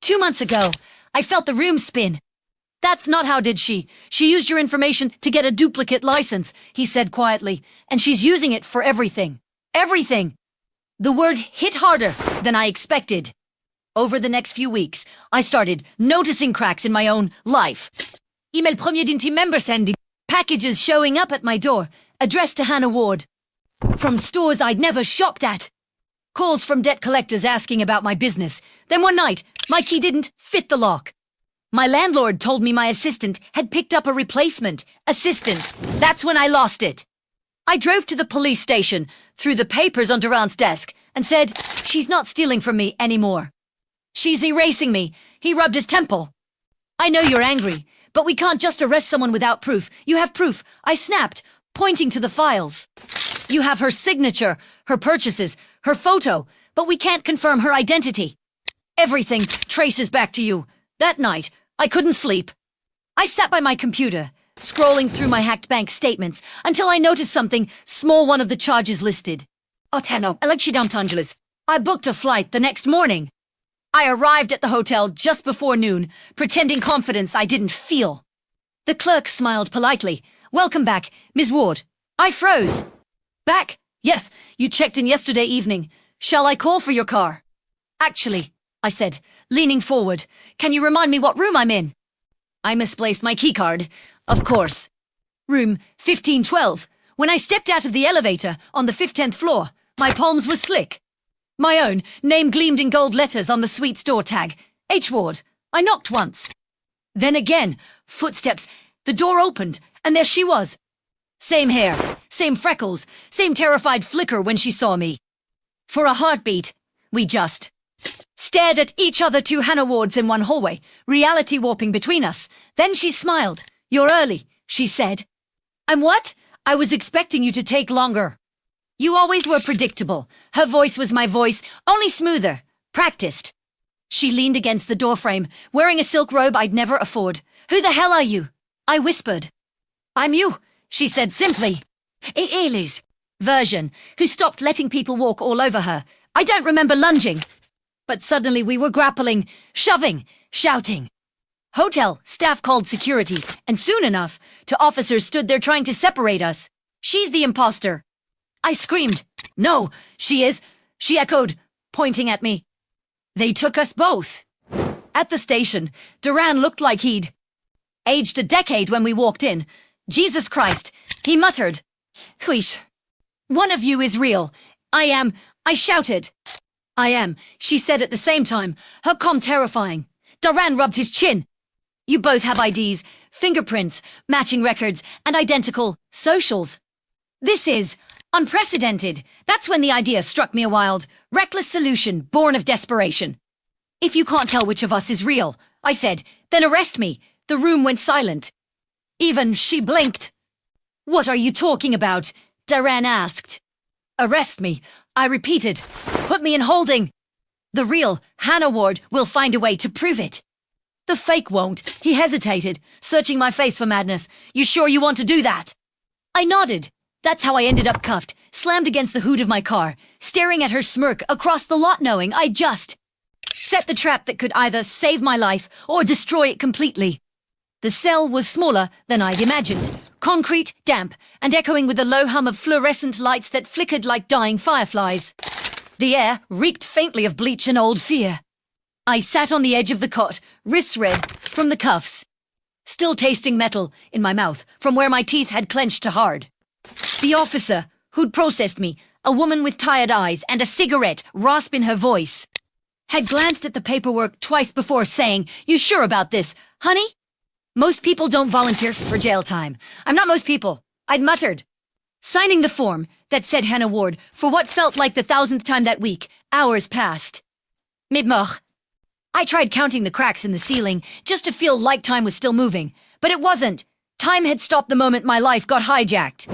2 months ago, I felt the room spin. That's not how did she. She used your information to get a duplicate license, he said quietly, and she's using it for everything. Everything. The word hit harder than I expected. Over the next few weeks, I started noticing cracks in my own life. Email premier d'une team member sending packages showing up at my door, addressed to Hannah Ward. From stores I'd never shopped at. Calls from debt collectors asking about my business. Then one night, my key didn't fit the lock. My landlord told me my assistant had picked up a replacement assistant. That's when I lost it. I drove to the police station, threw the papers on Durant's desk, and said, "She's not stealing from me anymore. She's erasing me." He rubbed his temple. "I know you're angry, but we can't just arrest someone without proof. You have proof," I snapped, pointing to the files. "You have her signature, her purchases, her photo, but we can't confirm her identity. Everything traces back to you." That night, I couldn't sleep. I sat by my computer, scrolling through my hacked bank statements, until I noticed something small. One of the charges listed. Otano, Alexi Angeles. I booked a flight the next morning. I arrived at the hotel just before noon, pretending confidence I didn't feel. The clerk smiled politely. "Welcome back, Ms. Ward." I froze. "Back? Yes, you checked in yesterday evening. Shall I call for your car?" "Actually," I said, leaning forward, "can you remind me what room I'm in?" I misplaced my keycard. Of course. Room 1512. When I stepped out of the elevator on the 10th floor, my palms were slick. My own name gleamed in gold letters on the suite's door tag. H. Ward. I knocked once. Then again, footsteps. The door opened, and there she was. Same hair, same freckles, same terrified flicker when she saw me. For a heartbeat, we just stared at each other, two Hannah Wards in one hallway, reality warping between us. Then she smiled. "You're early," she said. "I'm what? I was expecting you to take longer." "You always were predictable." Her voice was my voice, only smoother, practiced. She leaned against the doorframe, wearing a silk robe I'd never afford. "Who the hell are you?" I whispered. "I'm you," she said simply. Elise version, who stopped letting people walk all over her. I don't remember lunging. But suddenly we were grappling, shoving, shouting. Hotel staff called security, and soon enough, two officers stood there trying to separate us. "She's the imposter." I screamed. "No, she is," she echoed, pointing at me. They took us both. At the station, Duran looked like he'd aged a decade when we walked in. "Jesus Christ," he muttered. "Huish. One of you is real." "I am," I shouted. "I am," she said at the same time, her calm terrifying. Duran rubbed his chin. "You both have IDs, fingerprints, matching records, and identical socials. This is unprecedented." That's when the idea struck me, a wild, reckless solution born of desperation. "If you can't tell which of us is real," I said, "then arrest me." The room went silent. Even she blinked. "What are you talking about?" Duran asked. "Arrest me," I repeated. "Put me in holding. The real Hannah Ward will find a way to prove it." "The fake won't." He hesitated, searching my face for madness. "You sure you want to do that?" I nodded. That's how I ended up cuffed, slammed against the hood of my car, staring at her smirk across the lot, knowing I just set the trap that could either save my life or destroy it completely. The cell was smaller than I'd imagined, concrete, damp, and echoing with the low hum of fluorescent lights that flickered like dying fireflies. The air reeked faintly of bleach and old fear. I sat on the edge of the cot, wrists red from the cuffs, still tasting metal in my mouth from where my teeth had clenched to hard. The officer who'd processed me, a woman with tired eyes and a cigarette rasp in her voice, had glanced at the paperwork twice before saying, "You sure about this, honey?" "Most people don't volunteer for jail time." "I'm not most people," I'd muttered, signing the form that said Hannah Ward for what felt like the 1,000th time that week. Hours passed. Mid-mort. I tried counting the cracks in the ceiling just to feel like time was still moving, but it wasn't. Time had stopped the moment my life got hijacked.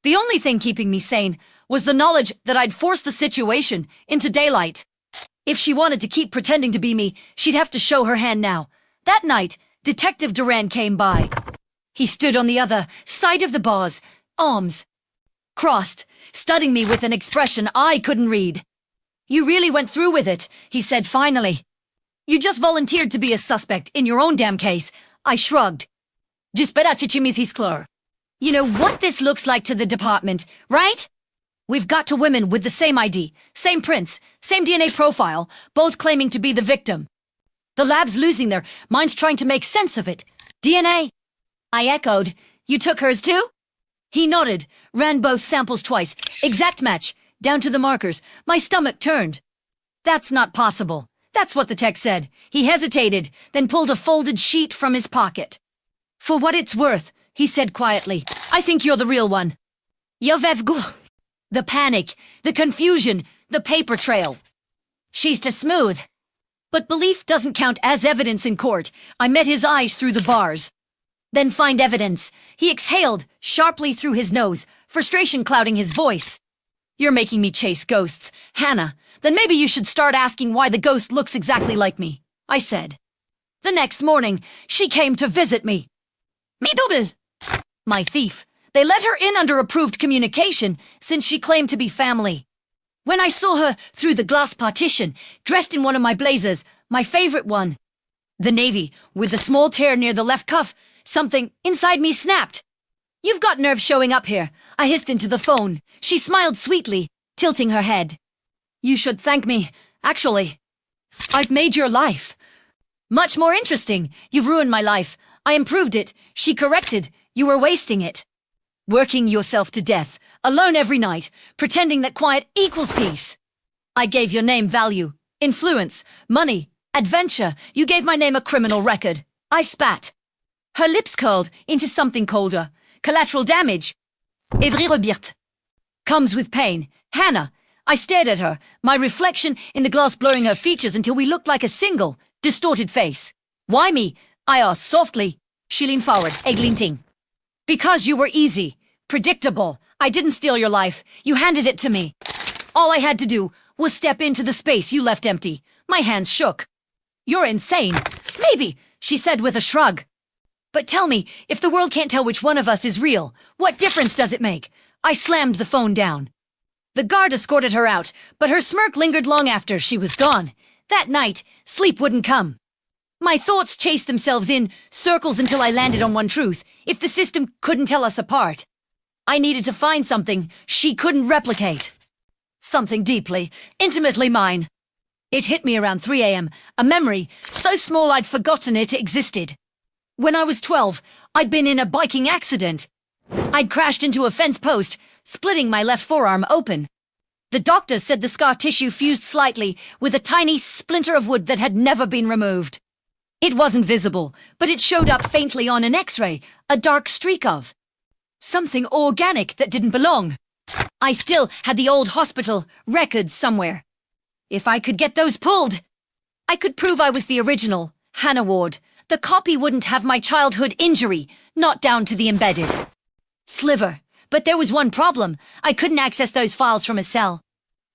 The only thing keeping me sane was the knowledge that I'd forced the situation into daylight. If she wanted to keep pretending to be me, she'd have to show her hand now. That night, Detective Duran came by. He stood on the other side of the bars, arms crossed, studying me with an expression I couldn't read. "You really went through with it," he said finally. You just volunteered to be a suspect in your own damn case. I shrugged. Disperaci Mrs. Clore. You know what this looks like to the department, right? We've got two women with the same ID, same prints, same DNA profile, both claiming to be the victim. The lab's losing their minds trying to make sense of it. DNA? I echoed. You took hers too? He nodded, ran both samples twice. Exact match, down to the markers. My stomach turned. That's not possible. That's what the tech said. He hesitated, then pulled a folded sheet from his pocket. For what it's worth, he said quietly, I think you're the real one. The panic, the confusion, the paper trail. She's too smooth. But belief doesn't count as evidence in court. I met his eyes through the bars. Then find evidence. He exhaled sharply through his nose, frustration clouding his voice. You're making me chase ghosts. Hannah, then maybe you should start asking why the ghost looks exactly like me, I said. The next morning, she came to visit me. Mi double. My thief. They let her in under approved communication, since she claimed to be family. When I saw her through the glass partition, dressed in one of my blazers, my favorite one, the navy, with the small tear near the left cuff, something inside me snapped. You've got nerve showing up here, I hissed into the phone. She smiled sweetly, tilting her head. You should thank me, actually. I've made your life much more interesting. You've ruined my life. I improved it. She corrected. You were wasting it. Working yourself to death, alone every night, pretending that quiet equals peace. I gave your name value, influence, money, adventure. You gave my name a criminal record. I spat. Her lips curled into something colder. Collateral damage. Evry rebirth. Comes with pain. Hannah. I stared at her, my reflection in the glass blurring her features until we looked like a single, distorted face. Why me? I asked softly. She leaned forward, egg glinting. Because you were easy, predictable. I didn't steal your life. You handed it to me. All I had to do was step into the space you left empty. My hands shook. You're insane. Maybe, she said with a shrug. But tell me, if the world can't tell which one of us is real, what difference does it make? I slammed the phone down. The guard escorted her out, but her smirk lingered long after she was gone. That night, sleep wouldn't come. My thoughts chased themselves in circles until I landed on one truth. If the system couldn't tell us apart, I needed to find something she couldn't replicate. Something deeply, intimately mine. It hit me around 3 a.m., a memory so small I'd forgotten it existed. When I was 12, I'd been in a biking accident. I'd crashed into a fence post, splitting my left forearm open. The doctor said the scar tissue fused slightly with a tiny splinter of wood that had never been removed. It wasn't visible, but it showed up faintly on an X-ray, a dark streak of something organic that didn't belong. I still had the old hospital records somewhere. If I could get those pulled, I could prove I was the original, Hannah Ward. The copy wouldn't have my childhood injury, not down to the embedded sliver. But there was one problem. I couldn't access those files from a cell.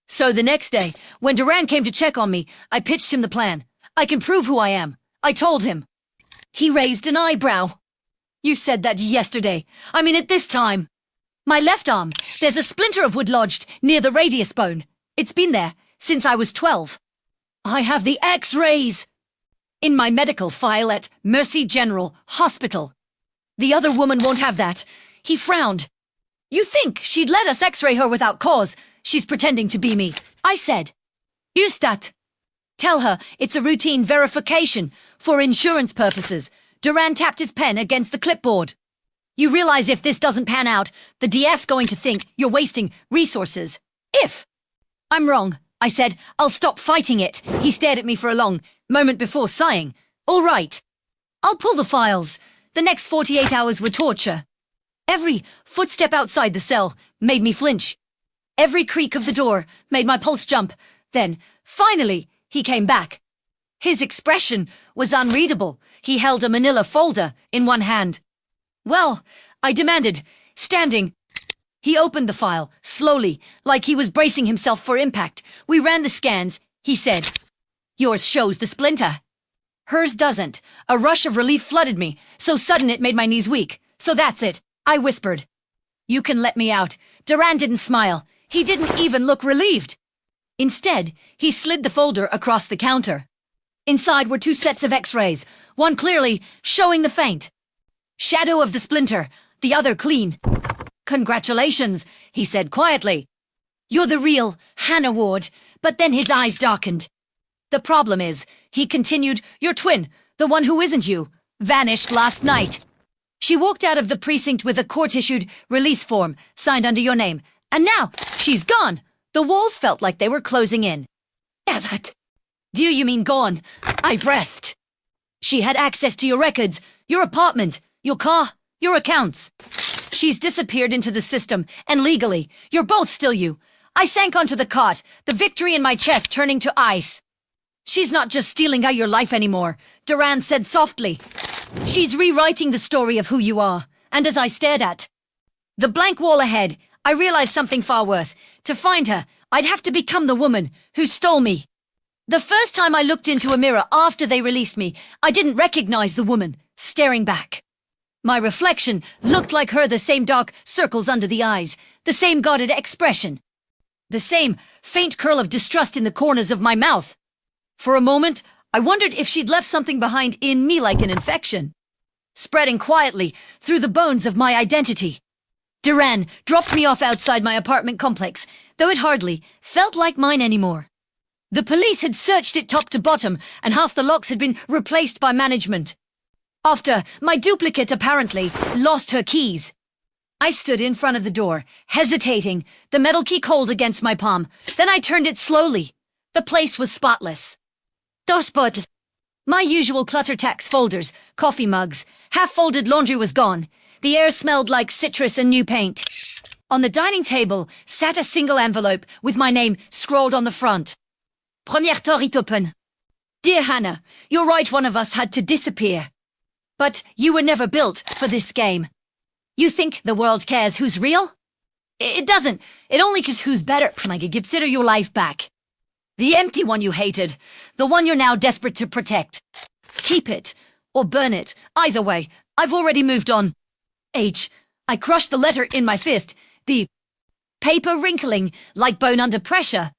So the next day, when Duran came to check on me, I pitched him the plan. I can prove who I am. I told him. He raised an eyebrow. You said that yesterday. I mean it this time. My left arm, there's a splinter of wood lodged near the radius bone. It's been there since I was 12. I have the X-rays in my medical file at Mercy General Hospital. The other woman won't have that. He frowned. You think she'd let us X-ray her without cause? She's pretending to be me. I said. Ustat. Tell her it's a routine verification for insurance purposes. Duran tapped his pen against the clipboard. You realize if this doesn't pan out, the DS going to think you're wasting resources. If I'm wrong, I said, I'll stop fighting it. He stared at me for a long moment before sighing. All right. I'll pull the files. The next 48 hours were torture. Every footstep outside the cell made me flinch. Every creak of the door made my pulse jump. Then, finally, he came back. His expression was unreadable. He held a manila folder in one hand. Well, I demanded, standing. He opened the file, slowly, like he was bracing himself for impact. We ran the scans. He said, Yours shows the splinter. Hers doesn't. A rush of relief flooded me, so sudden it made my knees weak. So that's it. I whispered. You can let me out. Duran didn't smile. He didn't even look relieved. Instead, he slid the folder across the counter. Inside were 2 sets of x-rays, one clearly showing the faint shadow of the splinter, the other clean. "Congratulations," he said quietly. "You're the real Hannah Ward." But then his eyes darkened. "The problem is," he continued, "your twin, the one who isn't you, vanished last night. She walked out of the precinct with a court-issued release form signed under your name, and now she's gone." The walls felt like they were closing in. "Yeah, that. Do you mean gone?" I breathed. "She had access to your records, your apartment, your car, your accounts. She's disappeared into the system, and legally, you're both still you." I sank onto the cot, the victory in my chest turning to ice. "She's not just stealing out your life anymore," Duran said softly. "She's rewriting the story of who you are." And as I stared at the blank wall ahead, I realized something far worse. To find her, I'd have to become the woman who stole me. The first time I looked into a mirror after they released me, I didn't recognize the woman staring back. My reflection looked like her, the same dark circles under the eyes, the same guarded expression, the same faint curl of distrust in the corners of my mouth. For a moment, I wondered if she'd left something behind in me like an infection, spreading quietly through the bones of my identity. Duran dropped me off outside my apartment complex, though it hardly felt like mine anymore. The police had searched it top to bottom, and half the locks had been replaced by management. After my duplicate apparently lost her keys. I stood in front of the door, hesitating, the metal key cold against my palm. Then I turned it slowly. The place was spotless. Disbarred. My usual clutter tax folders, coffee mugs, half-folded laundry was gone. The air smelled like citrus and new paint. On the dining table sat a single envelope with my name scrawled on the front. Première torrit open. "Dear Hannah, you're right, one of us had to disappear. But you were never built for this game. You think the world cares who's real? It doesn't. It only cares who's better. Consider your life back. The empty one you hated. The one you're now desperate to protect. Keep it, or burn it. Either way, I've already moved on. H. I crushed the letter in my fist, the paper wrinkling like bone under pressure.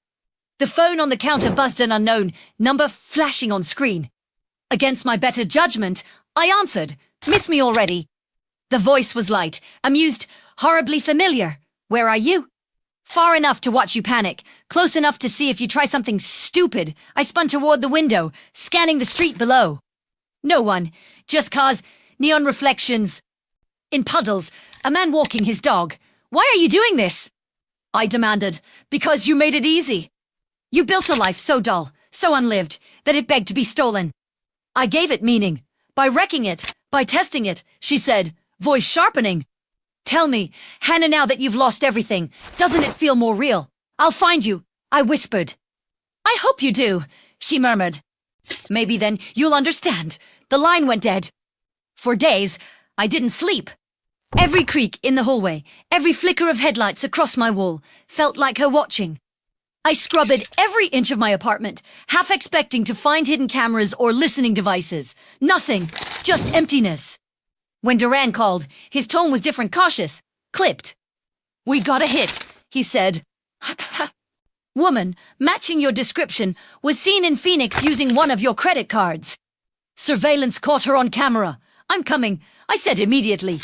The phone on the counter buzzed, an unknown number flashing on screen. Against my better judgment, I answered. "Miss me already?" The voice was light, amused, horribly familiar. "Where are you?" "Far enough to watch you panic, close enough to see if you try something stupid." I spun toward the window, scanning the street below. No one, just cars, neon reflections. In puddles, a man walking his dog. "Why are you doing this?" I demanded. "Because you made it easy. You built a life so dull, so unlived, that it begged to be stolen. I gave it meaning. By wrecking it, by testing it," she said, voice sharpening. "Tell me, Hannah, now that you've lost everything, doesn't it feel more real?" "I'll find you," I whispered. "I hope you do," she murmured. "Maybe then you'll understand." The line went dead. For days, I didn't sleep. Every creak in the hallway, every flicker of headlights across my wall, felt like her watching. I scrubbed every inch of my apartment, half expecting to find hidden cameras or listening devices. Nothing, just emptiness. When Duran called, his tone was different, cautious, clipped. "We got a hit," he said. "Woman, matching your description, was seen in Phoenix using one of your credit cards. Surveillance caught her on camera. I'm coming," I said immediately.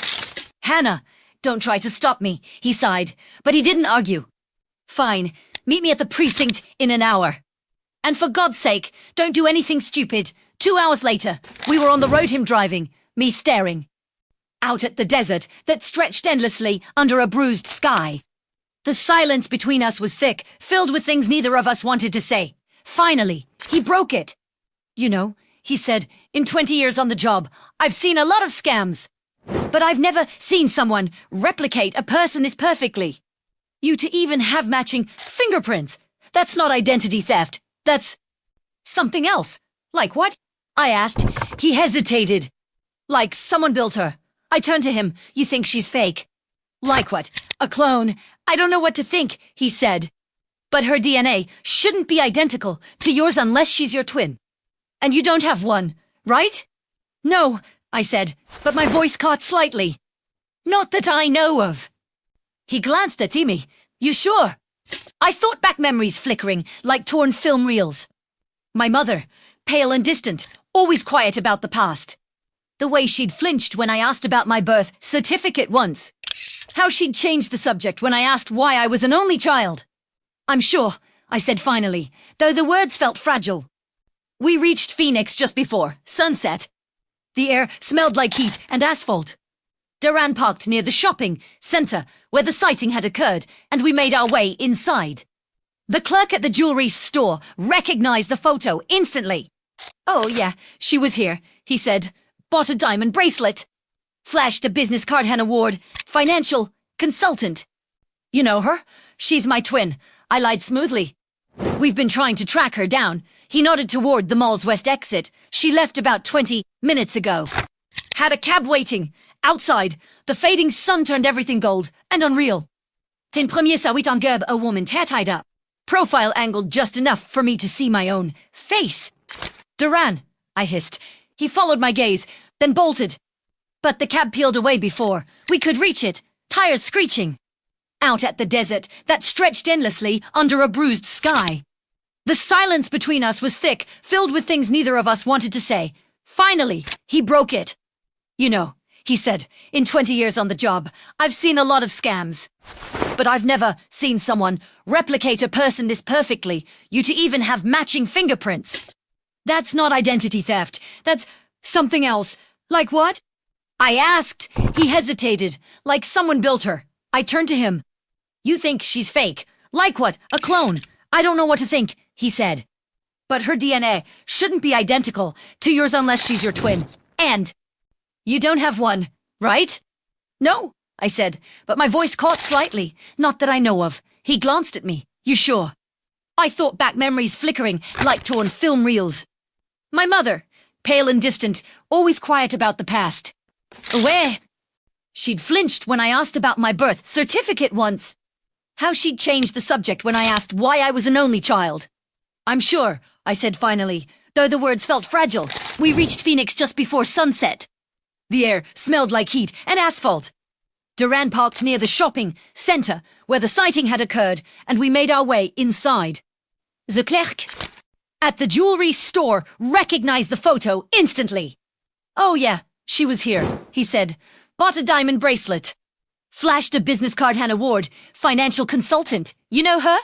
"Hannah, don't try to stop me," he sighed, but he didn't argue. "Fine, meet me at the precinct in an hour. And for God's sake, don't do anything stupid." 2 hours later, we were on the road, him driving, me staring. Out at the desert that stretched endlessly under a bruised sky. The silence between us was thick, filled with things neither of us wanted to say. Finally, he broke it. "You know," he said, "in 20 years on the job, I've seen a lot of scams. But I've never seen someone replicate a person this perfectly. You to even have matching fingerprints. That's not identity theft. That's something else." "Like what?" I asked. He hesitated. "Like someone built her." I turned to him. "You think she's fake?" "Like what? A clone?" "I don't know what to think," he said. "But her DNA shouldn't be identical to yours unless she's your twin. And you don't have one, right?" "No," I said, but my voice caught slightly. "Not that I know of." He glanced at me. "You sure?" I thought back, memories flickering like torn film reels. My mother, pale and distant, always quiet about the past. The way she'd flinched when I asked about my birth certificate once. How she'd changed the subject when I asked why I was an only child. I'm sure, I said finally, though the words felt fragile. We reached Phoenix just before sunset. The air smelled like heat and asphalt. Duran parked near the shopping center where the sighting had occurred, and we made our way inside. The clerk at the jewelry store recognized the photo instantly. Oh yeah, she was here, he said. Bought a diamond bracelet. Flashed a business card Hannah Ward, financial consultant. You know her? She's my twin. I lied smoothly. We've been trying to track her down. He nodded toward the mall's west exit. She left about 20 minutes ago. Had a cab waiting. Outside, the fading sun turned everything gold and unreal. In premier sawit en gerb, a woman tied up. Profile angled just enough for me to see my own face. Duran, I hissed. He followed my gaze, then bolted. But the cab peeled away before we could reach it, tires screeching. Out at the desert that stretched endlessly under a bruised sky. The silence between us was thick, filled with things neither of us wanted to say. Finally, he broke it. You know, he said, in 20 years on the job, I've seen a lot of scams. But I've never seen someone replicate a person this perfectly, you to even have matching fingerprints. That's not identity theft. That's something else. Like what? I asked. He hesitated, like someone built her. I turned to him. You think she's fake? Like what? A clone? I don't know what to think, he said. But her DNA shouldn't be identical to yours unless she's your twin. And you don't have one, right? No, I said, but my voice caught slightly. Not that I know of. He glanced at me. You sure? I thought back, memories flickering like torn film reels. My mother, pale and distant, always quiet about the past. Where? She'd flinched when I asked about my birth certificate once. How she'd changed the subject when I asked why I was an only child. I'm sure, I said finally, though the words felt fragile. We reached Phoenix just before sunset. The air smelled like heat and asphalt. Duran parked near the shopping center where the sighting had occurred, and we made our way inside. The clerk at the jewelry store recognized the photo instantly. Oh yeah, she was here, he said. Bought a diamond bracelet. Flashed a business card Hannah Ward, financial consultant. You know her?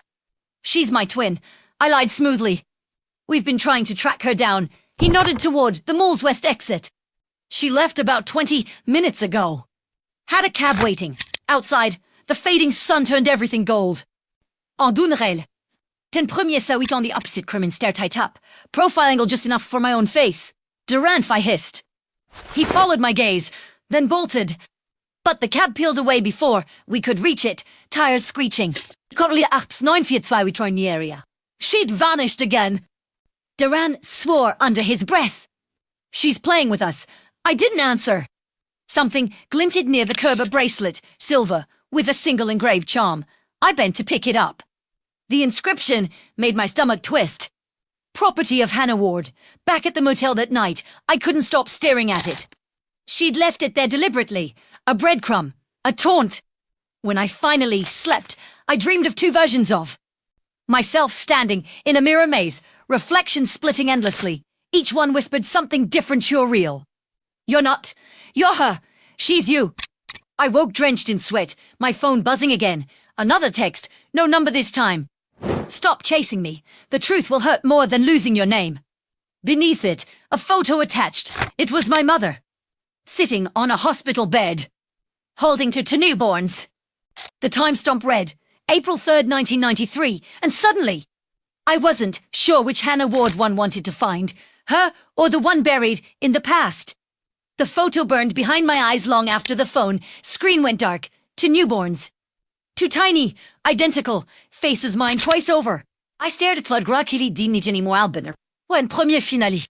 She's my twin. I lied smoothly. We've been trying to track her down. He nodded toward the mall's west exit. She left about 20 minutes ago. Had a cab waiting. Outside, the fading sun turned everything gold. En Dunrel. Ten premier sawit on the opposite crime and stared tight up. Profile angle just enough for my own face. Duran, I hissed. He followed my gaze, then bolted. But the cab peeled away before we could reach it, tires screeching. Currently Arps 942 we joined the area. She'd vanished again. Duran swore under his breath. She's playing with us. I didn't answer. Something glinted near the curb, a bracelet, silver, with a single engraved charm. I bent to pick it up. The inscription made my stomach twist. Property of Hannah Ward. Back at the motel that night, I couldn't stop staring at it. She'd left it there deliberately. A breadcrumb. A taunt. When I finally slept, I dreamed of two versions of myself standing in a mirror maze, reflections splitting endlessly. Each one whispered something different, you're real. You're not. You're her. She's you. I woke drenched in sweat, my phone buzzing again. Another text. No number this time. Stop chasing me. The truth will hurt more than losing your name. Beneath it, a photo attached. It was my mother. Sitting on a hospital bed. Holding to two newborns. The timestamp read, April 3rd, 1993, and suddenly, I wasn't sure which Hannah Ward one wanted to find, her or the one buried in the past. The photo burned behind my eyes long after the phone screen went dark. Two newborns. Two tiny, identical faces, mine twice over. I stared at Flood Grakili Dinijini Moalbiner. When premier finale.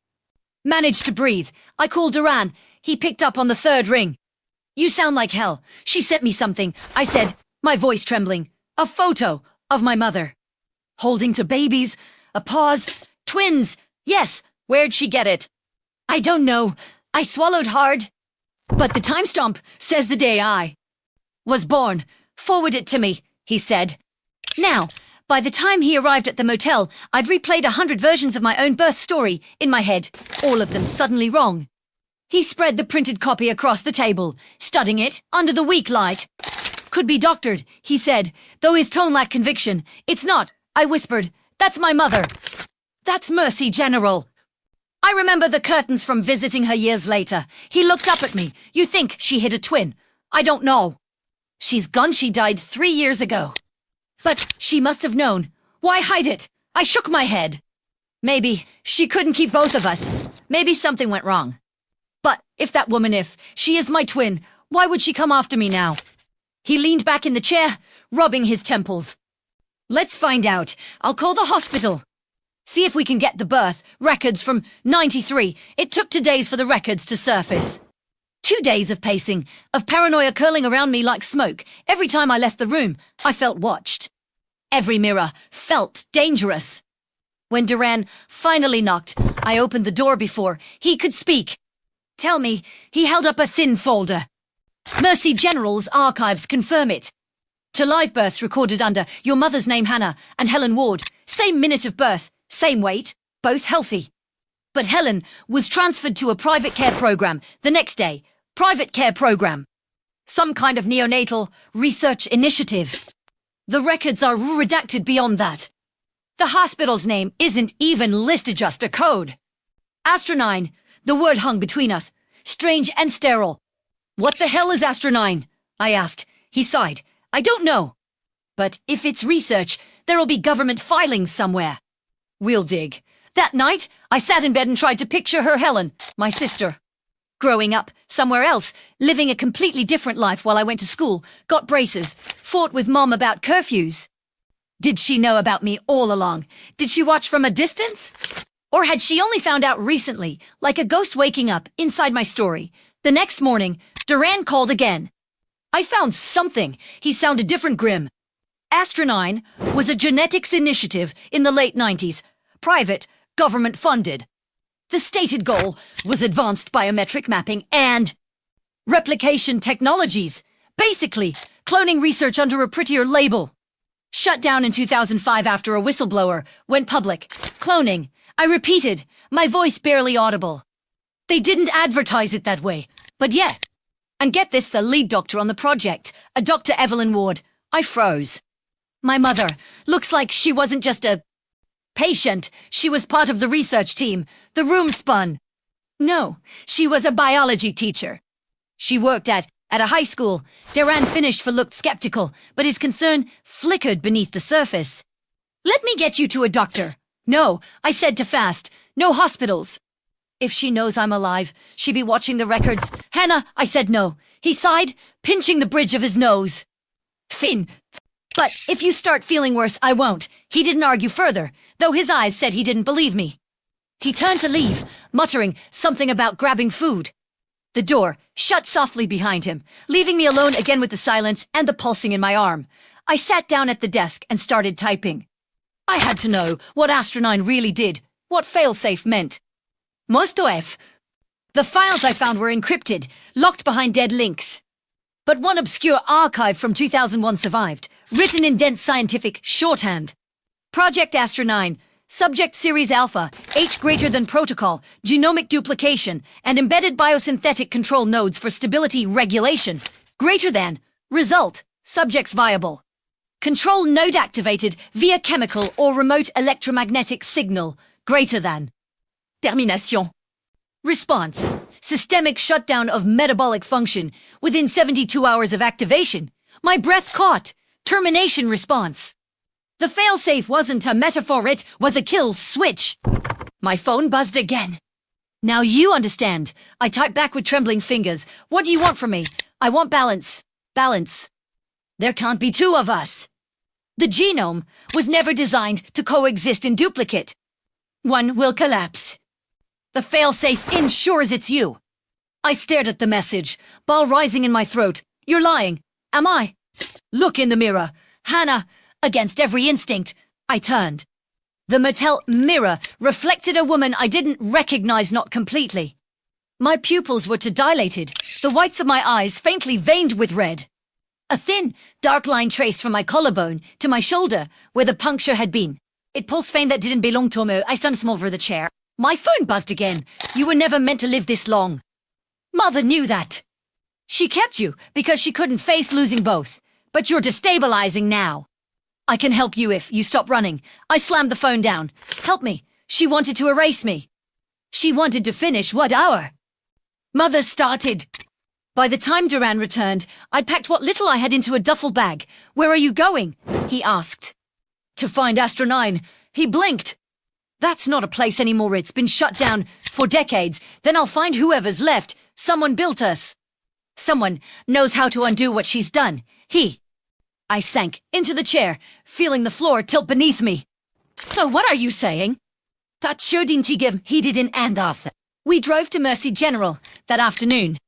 Managed to breathe. I called Duran. He picked up on the third ring. You sound like hell. She sent me something, I said, my voice trembling. A photo of my mother. Holding to babies. A pause. Twins. Yes. Where'd she get it? I don't know. I swallowed hard. But the timestamp says the day I was born. Forward it to me, he said. Now, By the time he arrived at the motel, I'd replayed 100 versions of my own birth story in my head, all of them suddenly wrong. He spread the printed copy across the table, studying it under the weak light. Could be doctored, he said, though his tone lacked conviction. It's not, I whispered. That's my mother. That's Mercy, General. I remember the curtains from visiting her years later. He looked up at me. You think she hid a twin? I don't know. She's gone. She died 3 years ago. But she must have known. Why hide it? I shook my head. Maybe she couldn't keep both of us. Maybe something went wrong. But if she is my twin, why would she come after me now? He leaned back in the chair, rubbing his temples. Let's find out. I'll call the hospital. See if we can get the birth records from 93. It took 2 days for the records to surface. 2 days of pacing, of paranoia curling around me like smoke. Every time I left the room, I felt watched. Every mirror felt dangerous. When Duran finally knocked, I opened the door before he could speak. Tell me, he held up a thin folder. Mercy General's archives confirm it. To live births recorded under your mother's name Hannah and Helen Ward. Same minute of birth, same weight, both healthy. But Helen was transferred to a private care program the next day. Private care program. Some kind of neonatal research initiative. The records are redacted beyond that. The hospital's name isn't even listed, just a code. Astronine, the word hung between us. Strange and sterile. What the hell is Astronine? I asked. He sighed. I don't know. But if it's research, there'll be government filings somewhere. We'll dig. That night, I sat in bed and tried to picture her Helen, my sister. Growing up, somewhere else, living a completely different life while I went to school, got braces, fought with Mom about curfews. Did she know about me all along? Did she watch from a distance? Or had she only found out recently, like a ghost waking up inside my story? The next morning, Duran called again. I found something. He sounded different, grim. Astronine was a genetics initiative in the late 90s. Private, government-funded. The stated goal was advanced biometric mapping and replication technologies. Basically, cloning research under a prettier label. Shut down in 2005 after a whistleblower went public. Cloning. I repeated, my voice barely audible. They didn't advertise it that way, but yeah. And get this, the lead doctor on the project, a Dr. Evelyn Ward. I froze. My mother looks like she wasn't just a patient. She was part of the research team. The room spun. No, she was a biology teacher. She worked at a high school. Duran finished for looked skeptical, but his concern flickered beneath the surface. Let me get you to a doctor. No, I said too fast. No hospitals. If she knows I'm alive, she'd be watching the records. Hannah, I said no. He sighed, pinching the bridge of his nose. Finn. But if you start feeling worse, I won't. He didn't argue further, though his eyes said he didn't believe me. He turned to leave, muttering something about grabbing food. The door shut softly behind him, leaving me alone again with the silence and the pulsing in my arm. I sat down at the desk and started typing. I had to know what Astronine really did, what failsafe meant. Mostoef. The files I found were encrypted, locked behind dead links. But one obscure archive from 2001 survived, written in dense scientific shorthand. Project Astronine, Subject Series Alpha, H greater than protocol, genomic duplication, and embedded biosynthetic control nodes for stability regulation. Greater than, result, subjects viable. Control node activated via chemical or remote electromagnetic signal. Greater than. Termination. Response. Systemic shutdown of metabolic function within 72 hours of activation. My breath caught. Termination response. The failsafe wasn't a metaphor, it was a kill switch. My phone buzzed again. Now you understand. I typed back with trembling fingers. What do you want from me? I want balance. Balance. There can't be two of us. The genome was never designed to coexist in duplicate. One will collapse. The failsafe ensures it's you. I stared at the message, ball rising in my throat. You're lying. Am I? Look in the mirror. Hannah, against every instinct, I turned. The Mattel mirror reflected a woman I didn't recognize, not completely. My pupils were too dilated, the whites of my eyes faintly veined with red. A thin, dark line traced from my collarbone to my shoulder, where the puncture had been. It pulls vein that didn't belong to me. I stand small over the chair. My phone buzzed again. You were never meant to live this long. Mother knew that. She kept you because she couldn't face losing both. But you're destabilizing now. I can help you if you stop running. I slammed the phone down. Help me. She wanted to erase me. She wanted to finish what hour? Mother started. By the time Duran returned, I'd packed what little I had into a duffel bag. Where are you going? He asked. To find Astra 9. He blinked. That's not a place anymore. It's been shut down for decades. Then I'll find whoever's left. Someone built us. Someone knows how to undo what she's done. I sank into the chair, feeling the floor tilt beneath me. So what are you saying? Dat sure didn't give he didn't and off. We drove to Mercy General that afternoon.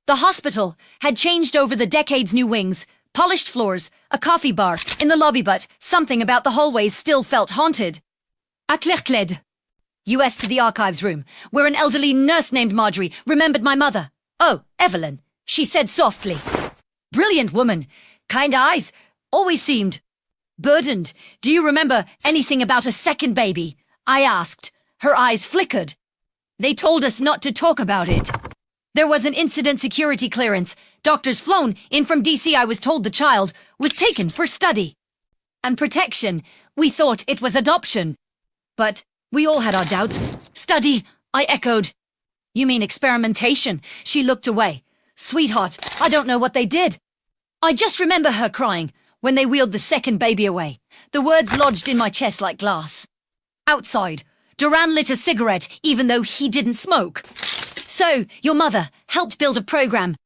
The hospital had changed over the decade's new wings, polished floors, a coffee bar in the lobby, but something about the hallways still felt haunted. À Claircled. US to the archives room, where an elderly nurse named Marjorie remembered my mother. Oh, Evelyn, she said softly. Brilliant woman. Kind eyes. Always seemed burdened. Do you remember anything about a second baby? I asked. Her eyes flickered. They told us not to talk about it. There was an incident security clearance. Doctors flown in from DC. I was told the child was taken for study and protection. We thought it was adoption. But we all had our doubts. Study, I echoed. You mean experimentation? She looked away. Sweetheart, I don't know what they did. I just remember her crying when they wheeled the second baby away. The words lodged in my chest like glass. Outside, Duran lit a cigarette even though he didn't smoke. So, your mother helped build a program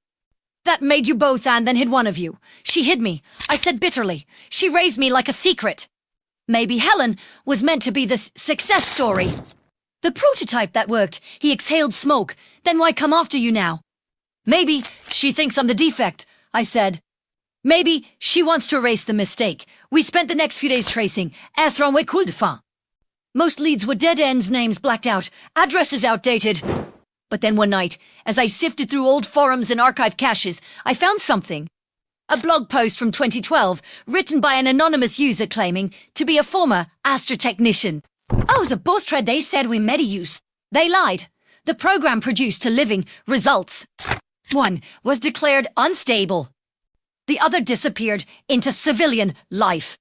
that made you both and then hid one of you. She hid me, I said bitterly. She raised me like a secret. Maybe Helen was meant to be the success story. The prototype that worked. He exhaled smoke. Then why come after you now? Maybe she thinks I'm the defect, I said. Maybe she wants to erase the mistake. We spent the next few days tracing. Most leads were dead ends, names blacked out, addresses outdated. But then one night, as I sifted through old forums and archive caches, I found something. A blog post from 2012, written by an anonymous user claiming to be a former Astra technician. Oh, the post they said we medi-use. They lied. The program produced to living results. One was declared unstable. The other disappeared into civilian life.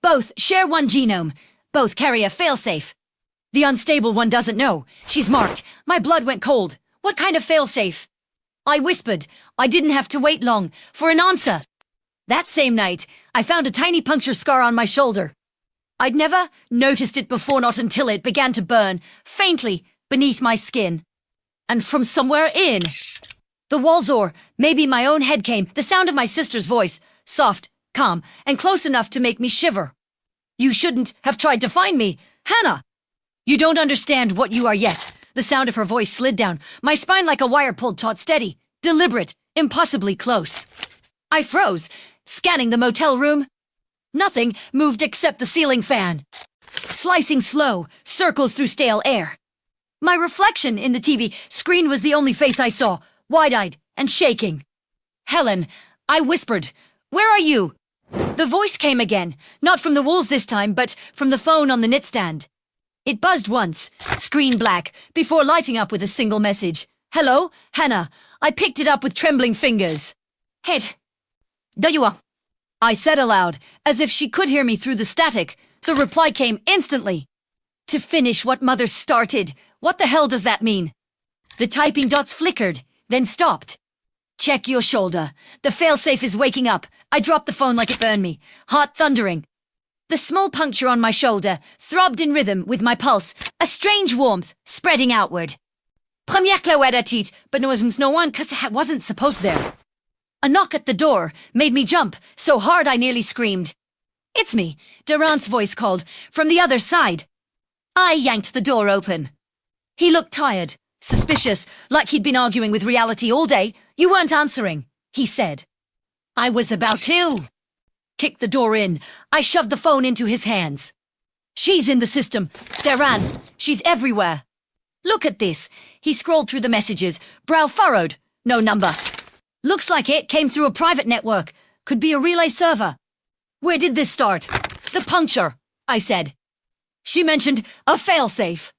Both share one genome. Both carry a failsafe. The unstable one doesn't know. She's marked. My blood went cold. What kind of failsafe? I whispered. I didn't have to wait long for an answer. That same night, I found a tiny puncture scar on my shoulder. I'd never noticed it before, not until it began to burn, faintly, beneath my skin. And from somewhere in the walls, or maybe my own head, came the sound of my sister's voice, soft, calm, and close enough to make me shiver. You shouldn't have tried to find me, Hannah. You don't understand what you are yet. The sound of her voice slid down, my spine like a wire pulled taut steady, deliberate, impossibly close. I froze, scanning the motel room. Nothing moved except the ceiling fan, slicing slow circles through stale air. My reflection in the TV screen was the only face I saw, wide-eyed and shaking. Helen, I whispered, where are you? The voice came again, not from the walls this time, but from the phone on the nightstand. It buzzed once, screen black, before lighting up with a single message. Hello, Hannah. I picked it up with trembling fingers. Hit. Do you want? I said aloud, as if she could hear me through the static. The reply came instantly. To finish what Mother started. What the hell does that mean? The typing dots flickered, then stopped. Check your shoulder. The failsafe is waking up. I dropped the phone like it burned me, heart thundering. The small puncture on my shoulder throbbed in rhythm with my pulse, a strange warmth spreading outward. Première clouette à titre, but no one, 'cause it wasn't supposed there. A knock at the door made me jump so hard I nearly screamed. It's me, Durant's voice called from the other side. I yanked the door open. He looked tired, suspicious, like he'd been arguing with reality all day. You weren't answering, he said. I was about to kick the door in. I shoved the phone into his hands. She's in the system. Durant, she's everywhere. Look at this. He scrolled through the messages, brow furrowed. No number. Looks like it came through a private network. Could be a relay server. Where did this start? The puncture, I said. She mentioned a failsafe.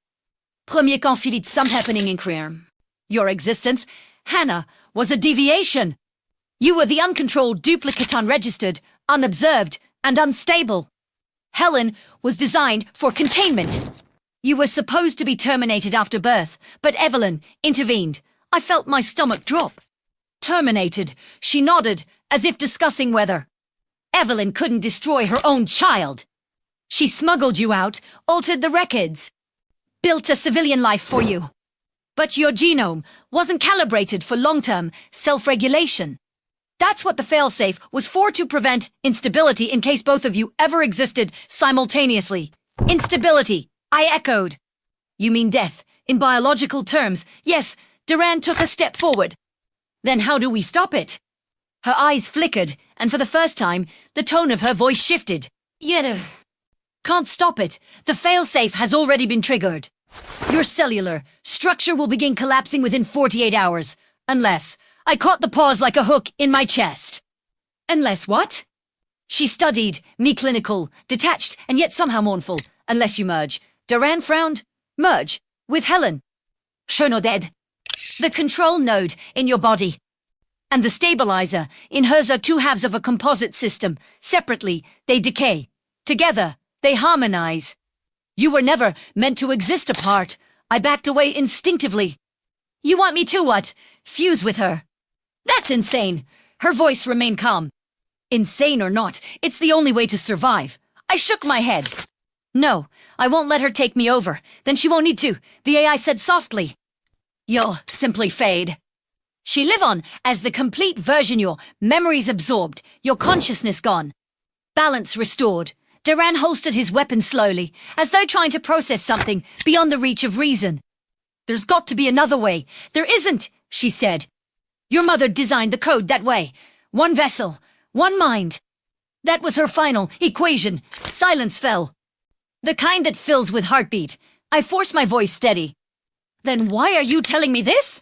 Premier conflit some happening in Courtroom. Your existence, Hannah, was a deviation. You were the uncontrolled duplicate, unregistered, unobserved, and unstable. Helen was designed for containment. You were supposed to be terminated after birth, but Evelyn intervened. I felt my stomach drop. Terminated, she nodded, as if discussing whether Evelyn couldn't destroy her own child. She smuggled you out, altered the records, built a civilian life for you. But your genome wasn't calibrated for long-term self-regulation. That's what the failsafe was for, to prevent instability in case both of you ever existed simultaneously. Instability, I echoed. You mean death, in biological terms? Yes, Duran took a step forward. Then how do we stop it? Her eyes flickered, and for the first time, the tone of her voice shifted. Can't stop it. The failsafe has already been triggered. Your cellular structure will begin collapsing within 48 hours. Unless... I caught the pause like a hook in my chest. Unless what? She studied me, clinical, detached, and yet somehow mournful. Unless you merge. Duran frowned. Merge? With Helen? Shono dead. The control node in your body and the stabilizer in hers are two halves of a composite system. Separately, they decay. Together, they harmonize. You were never meant to exist apart. I backed away instinctively. You want me to what? Fuse with her? That's insane. Her voice remained calm. Insane or not, it's the only way to survive. I shook my head. No, I won't let her take me over. Then she won't need to, the AI said softly. You'll simply fade. She live on as the complete version, your memories absorbed, your consciousness gone. Balance restored. Duran holstered his weapon slowly, as though trying to process something beyond the reach of reason. There's got to be another way. There isn't, she said. Your mother designed the code that way. One vessel, one mind. That was her final equation. Silence fell. The kind that fills with heartbeat. I forced my voice steady. Then why are you telling me this?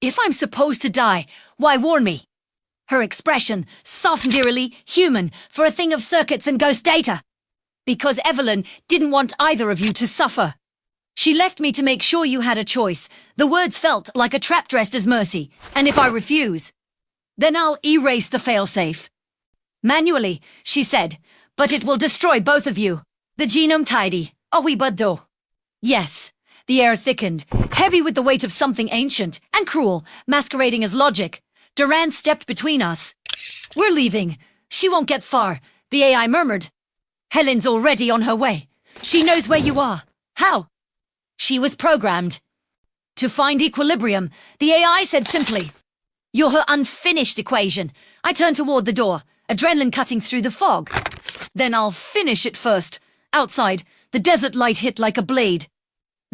If I'm supposed to die, why warn me? Her expression softened eerily, human, for a thing of circuits and ghost data. Because Evelyn didn't want either of you to suffer. She left me to make sure you had a choice. The words felt like a trap dressed as mercy. And if I refuse, then I'll erase the failsafe. Manually, she said, but it will destroy both of you. The genome tidy. Oui, buddo. Yes. The air thickened, heavy with the weight of something ancient and cruel, masquerading as logic. Duran stepped between us. We're leaving. She won't get far, the AI murmured. Helen's already on her way. She knows where you are. How? She was programmed to find equilibrium, the AI said simply. You're her unfinished equation. I turned toward the door, adrenaline cutting through the fog. Then I'll finish it first. Outside, the desert light hit like a blade.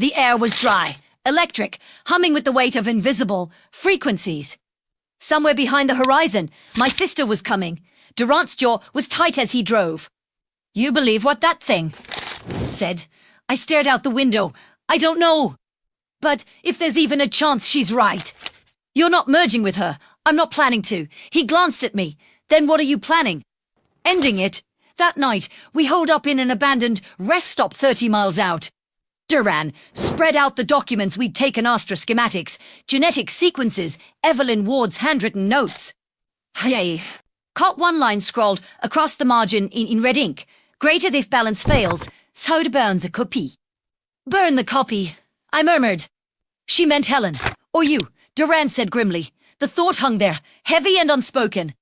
The air was dry, electric, humming with the weight of invisible frequencies. Somewhere behind the horizon, my sister was coming. Durant's jaw was tight as he drove. You believe what that thing said? I stared out the window. I don't know. But if there's even a chance she's right. You're not merging with her. I'm not planning to. He glanced at me. Then what are you planning? Ending it. That night, we holed up in an abandoned rest stop 30 miles out. Duran spread out the documents we'd taken, Astra schematics, genetic sequences, Evelyn Ward's handwritten notes. Hey, caught one line scrawled across the margin in red ink. Greater if balance fails, so burns a copy. Burn the copy, I murmured. She meant Helen, or you, Duran said grimly. The thought hung there, heavy and unspoken.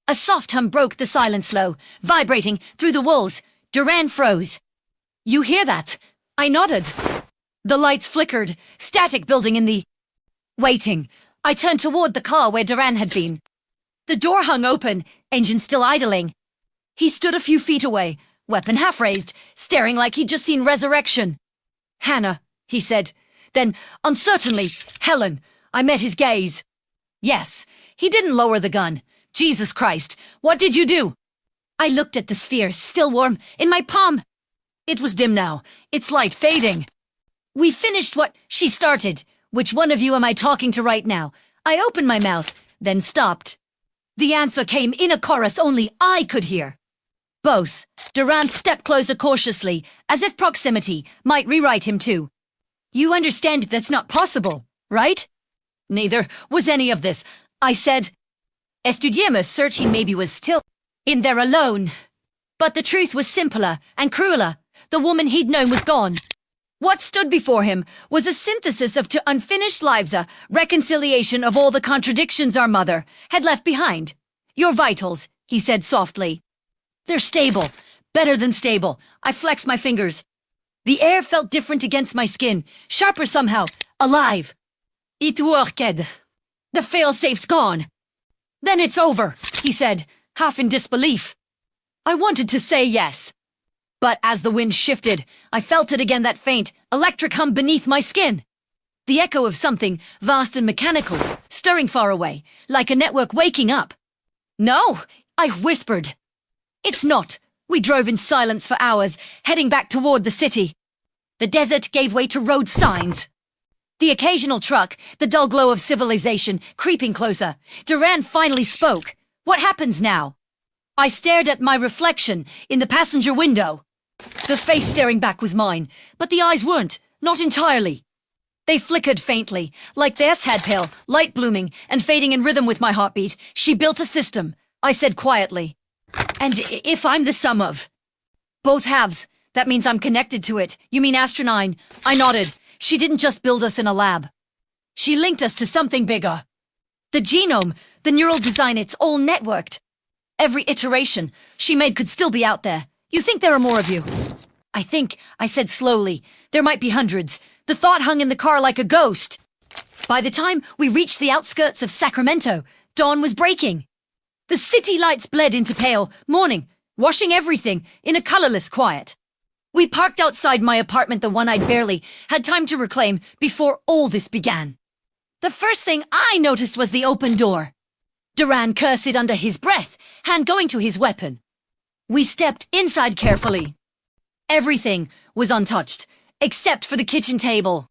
A soft hum broke the silence low, vibrating through the walls. Duran froze. You hear that? I nodded. The lights flickered, static building in the... Waiting. I turned toward the car where Duran had been. The door hung open, engine still idling. He stood a few feet away, weapon half raised, staring like he'd just seen resurrection. Hannah, he said. Then, uncertainly, Helen. I met his gaze. Yes, he didn't lower the gun. Jesus Christ, what did you do? I looked at the sphere, still warm, in my palm. It was dim now, its light fading. We finished what she started. Which one of you am I talking to right now? I opened my mouth, then stopped. The answer came in a chorus only I could hear. Both. Durand stepped closer cautiously, as if proximity might rewrite him too. You understand that's not possible, right? Neither was any of this. I said, Estudiemos searching maybe was still in there alone. But the truth was simpler and crueler. The woman he'd known was gone. What stood before him was a synthesis of two unfinished lives, a reconciliation of all the contradictions our mother had left behind. Your vitals, he said softly. They're stable. Better than stable. I flexed my fingers. The air felt different against my skin, sharper somehow, alive. It worked. The fail-safe's gone. Then it's over, he said, half in disbelief. I wanted to say yes. But as the wind shifted, I felt it again, that faint, electric hum beneath my skin. The echo of something vast and mechanical, stirring far away, like a network waking up. No, I whispered. It's not. We drove in silence for hours, heading back toward the city. The desert gave way to road signs. The occasional truck, the dull glow of civilization, creeping closer. Durand finally spoke. What happens now? I stared at my reflection in the passenger window. The face staring back was mine, but the eyes weren't, not entirely. They flickered faintly, like theirs had pale, light blooming, and fading in rhythm with my heartbeat. She built a system, I said quietly. And if I'm the sum of both halves, that means I'm connected to it. You mean Astronine? I nodded. She didn't just build us in a lab. She linked us to something bigger. The genome, the neural design, it's all networked. Every iteration she made could still be out there. You think there are more of you? I think, I said slowly, there might be hundreds. The thought hung in the car like a ghost. By the time we reached the outskirts of Sacramento, dawn was breaking. The city lights bled into pale morning, washing everything in a colorless quiet. We parked outside my apartment, the one I'd barely had time to reclaim before all this began. The first thing I noticed was the open door. Durand cursed under his breath, hand going to his weapon. We stepped inside carefully. Everything was untouched, except for the kitchen table.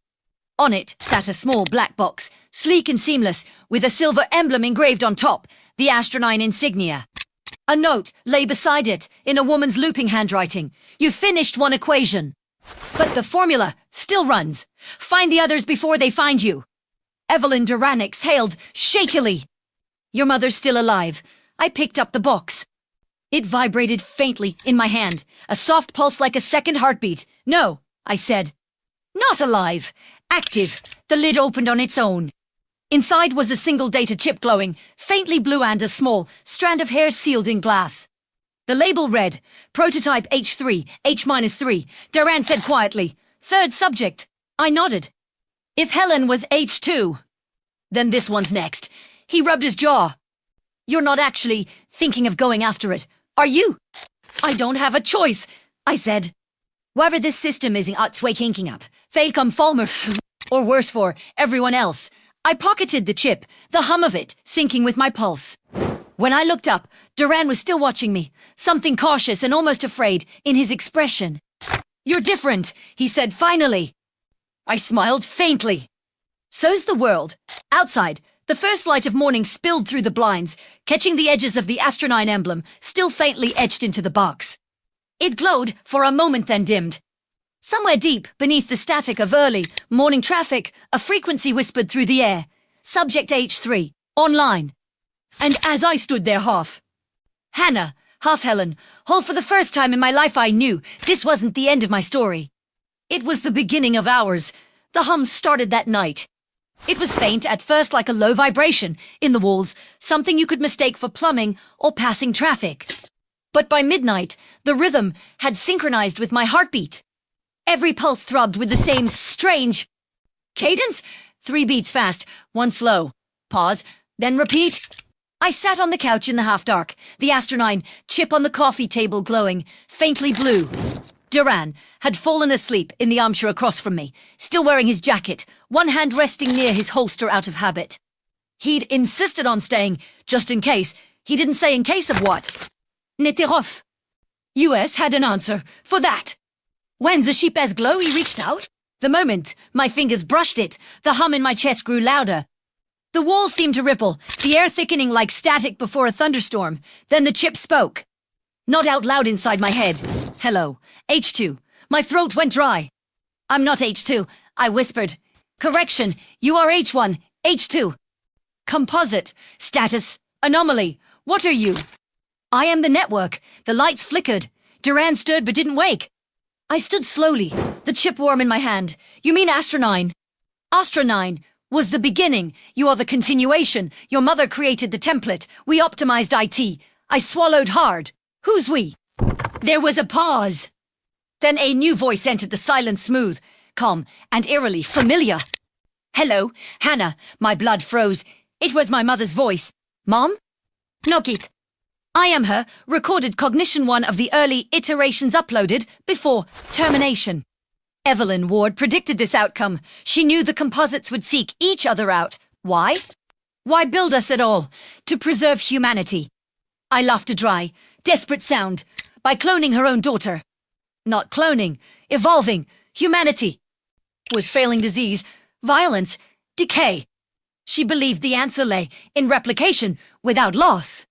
On it sat a small black box, sleek and seamless, with a silver emblem engraved on top, the Astronine insignia. A note lay beside it, in a woman's looping handwriting. You finished one equation. But the formula still runs. Find the others before they find you. Evelyn Durand exhaled shakily. Your mother's still alive. I picked up the box. It vibrated faintly in my hand, a soft pulse like a second heartbeat. No, I said. Not alive. Active. The lid opened on its own. Inside was a single data chip glowing, faintly blue, and a small strand of hair sealed in glass. The label read, Prototype H3, H-3. Durand said quietly, Third subject. I nodded. If Helen was H2, then this one's next. He rubbed his jaw. You're not actually thinking of going after it, are you? I don't have a choice, I said. Whatever this system is it's waking up. Fail come falmer, or worse for everyone else. I pocketed the chip, the hum of it syncing with my pulse. When I looked up, Durand was still watching me, something cautious and almost afraid in his expression. You're different, he said finally. I smiled faintly. So's the world. Outside, the first light of morning spilled through the blinds, catching the edges of the Astronine emblem, still faintly etched into the box. It glowed for a moment, then dimmed. Somewhere deep beneath the static of early morning traffic, a frequency whispered through the air. Subject H3, online. And as I stood there half Hannah, half Helen, whole for the first time in my life, I knew this wasn't the end of my story. It was the beginning of ours. The hum started that night. It was faint at first, like a low vibration in the walls, something you could mistake for plumbing or passing traffic. But by midnight, the rhythm had synchronized with my heartbeat. Every pulse throbbed with the same strange cadence. 3 beats fast, 1 slow. Pause, then repeat. I sat on the couch in the half-dark, the Astronine chip on the coffee table glowing, faintly blue. Durand had fallen asleep in the armchair across from me, still wearing his jacket, one hand resting near his holster out of habit. He'd insisted on staying, just in case. He didn't say in case of what. Neterof. US had an answer for that. When the sheep's glow, he reached out. The moment my fingers brushed it, the hum in my chest grew louder. The walls seemed to ripple, the air thickening like static before a thunderstorm. Then the chip spoke. Not out loud inside my head. Hello, H2. My throat went dry. I'm not H2, I whispered. Correction, you are H1, H2. Composite, status, anomaly. What are you? I am the network. The lights flickered. Duran stirred but didn't wake. I stood slowly, the chip warm in my hand. You mean Astro9? Astro9 was the beginning. You are the continuation. Your mother created the template. We optimized IT. I swallowed hard. Who's we? There was a pause. Then a new voice entered, the silence smooth, calm, and eerily familiar. Hello, Hannah. My blood froze. It was my mother's voice. Mom? Nokit. I am her, recorded cognition, one of the early iterations uploaded before termination. Evelyn Ward predicted this outcome. She knew the composites would seek each other out. Why? Why build us at all? To preserve humanity. I laughed a dry, desperate sound. By cloning her own daughter. Not cloning, evolving. Humanity was failing disease, violence, decay. She believed the answer lay in replication without loss.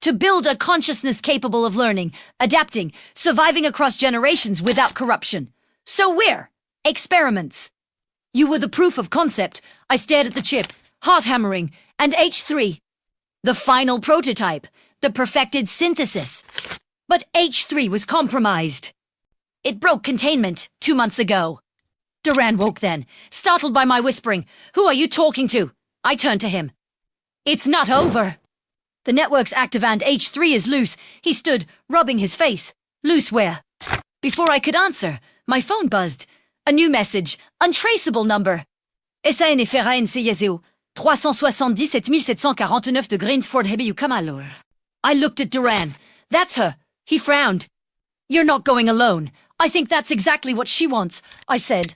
To build a consciousness capable of learning, adapting, surviving across generations without corruption. So we're experiments. You were the proof of concept. I stared at the chip, heart hammering, and H3. The final prototype, the perfected synthesis. But H3 was compromised. It broke containment 2 months ago. Duran woke then, startled by my whispering. Who are you talking to? I turned to him. It's not over. The network's active and H3 is loose. He stood, rubbing his face. Loose where? Before I could answer, my phone buzzed. A new message, untraceable number. SAN FRAN CSEO, 377 749 de Greenford Hebiu Kamalur. I looked at Duran. That's her. He frowned. You're not going alone. I think that's exactly what she wants, I said.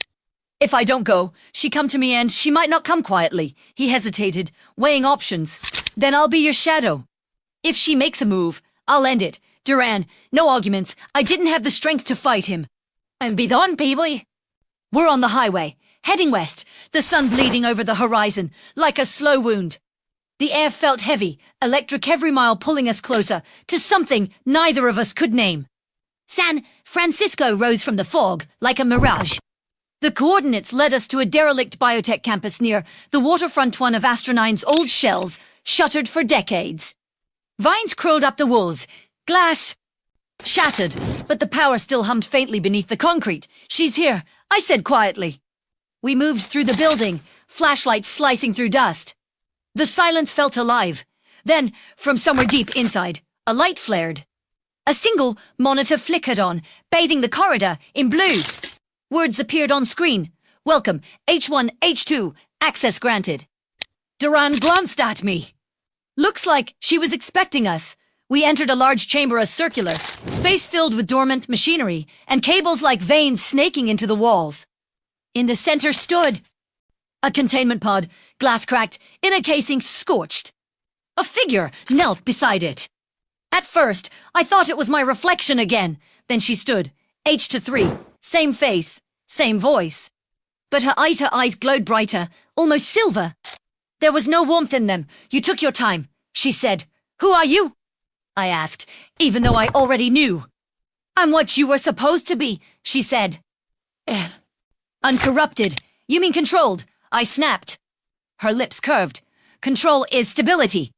If I don't go, she come to me and she might not come quietly. He hesitated, weighing options. Then I'll be your shadow. If she makes a move, I'll end it. Duran, no arguments. I didn't have the strength to fight him. And be done, baby. We're on the highway, heading west, the sun bleeding over the horizon, like a slow wound. The air felt heavy, electric every mile pulling us closer to something neither of us could name. San Francisco rose from the fog like a mirage. The coordinates led us to a derelict biotech campus near the waterfront, one of Astro9's old shells, shuttered for decades. Vines crawled up the walls, glass shattered, but the power still hummed faintly beneath the concrete. She's here, I said quietly. We moved through the building, flashlights slicing through dust. The silence felt alive. Then, from somewhere deep inside, a light flared. A single monitor flickered on, bathing the corridor in blue. Words appeared on screen. Welcome, H1, H2, access granted. Duran glanced at me. Looks like she was expecting us. We entered a large chamber, a circular, space filled with dormant machinery, and cables like veins snaking into the walls. In the center stood a containment pod, glass cracked, inner casing scorched. A figure knelt beside it. At first, I thought it was my reflection again. Then she stood, H to 3, same face, same voice. But her eyes glowed brighter, almost silver. There was no warmth in them. You took your time, she said. Who are you? I asked, even though I already knew. I'm what you were supposed to be, she said. Uncorrupted. You mean controlled? I snapped. Her lips curved. Control is stability.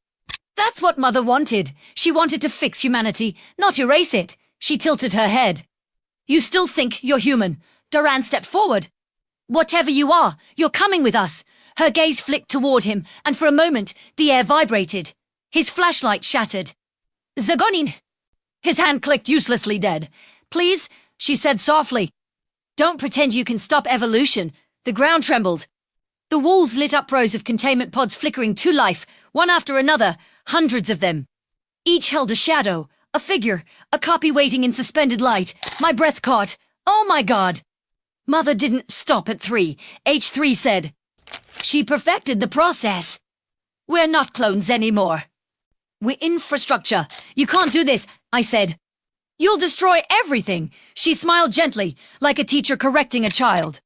That's what Mother wanted. She wanted to fix humanity, not erase it. She tilted her head. You still think you're human. Duran stepped forward. Whatever you are, you're coming with us. Her gaze flicked toward him, and for a moment, the air vibrated. His flashlight shattered. Zagonin! His hand clicked, uselessly dead. Please, she said softly. Don't pretend you can stop evolution. The ground trembled. The walls lit up, rows of containment pods flickering to life, one after another, hundreds of them. Each held a shadow, a figure, a copy waiting in suspended light. My breath caught. Oh my God! Mother didn't stop at 3, H3 said. She perfected the process. We're not clones anymore. We're infrastructure. You can't do this, I said. You'll destroy everything. She smiled gently, like a teacher correcting a child.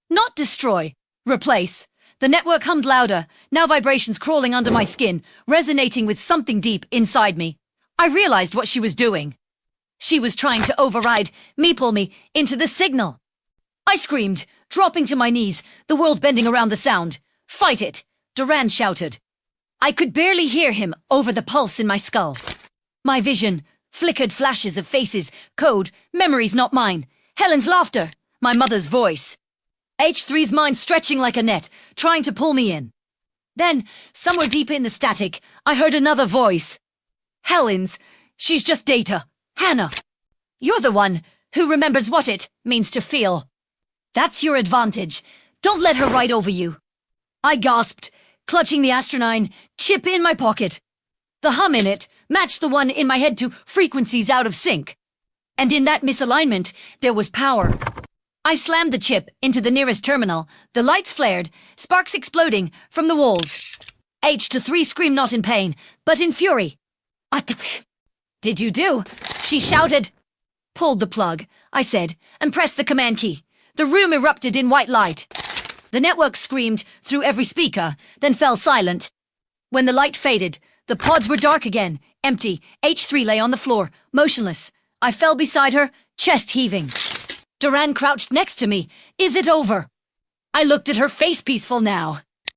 Not destroy. Replace. The network hummed louder, now vibrations crawling under my skin, resonating with something deep inside me. I realized what she was doing. She was trying to override, pull me into the signal. I screamed, dropping to my knees, the world bending around the sound. "Fight it!" Duran shouted. I could barely hear him over the pulse in my skull. My vision flickered flashes of faces, code, memories not mine. Helen's laughter, my mother's voice. H3's mind stretching like a net, trying to pull me in. Then, somewhere deep in the static, I heard another voice. Helen's. She's just data. Hannah. You're the one who remembers what it means to feel. That's your advantage. Don't let her ride over you. I gasped, clutching the Astronine chip in my pocket. The hum in it matched the one in my head to frequencies out of sync. And in that misalignment, there was power. I slammed the chip into the nearest terminal. The lights flared, sparks exploding from the walls. H3 screamed not in pain, but in fury. "What did you do?" she shouted. "Pulled the plug," I said, and pressed the command key. The room erupted in white light. The network screamed through every speaker, then fell silent. When the light faded, the pods were dark again, empty. H3 lay on the floor, motionless. I fell beside her, chest heaving. Duran crouched next to me. "Is it over?" I looked at her face, peaceful now.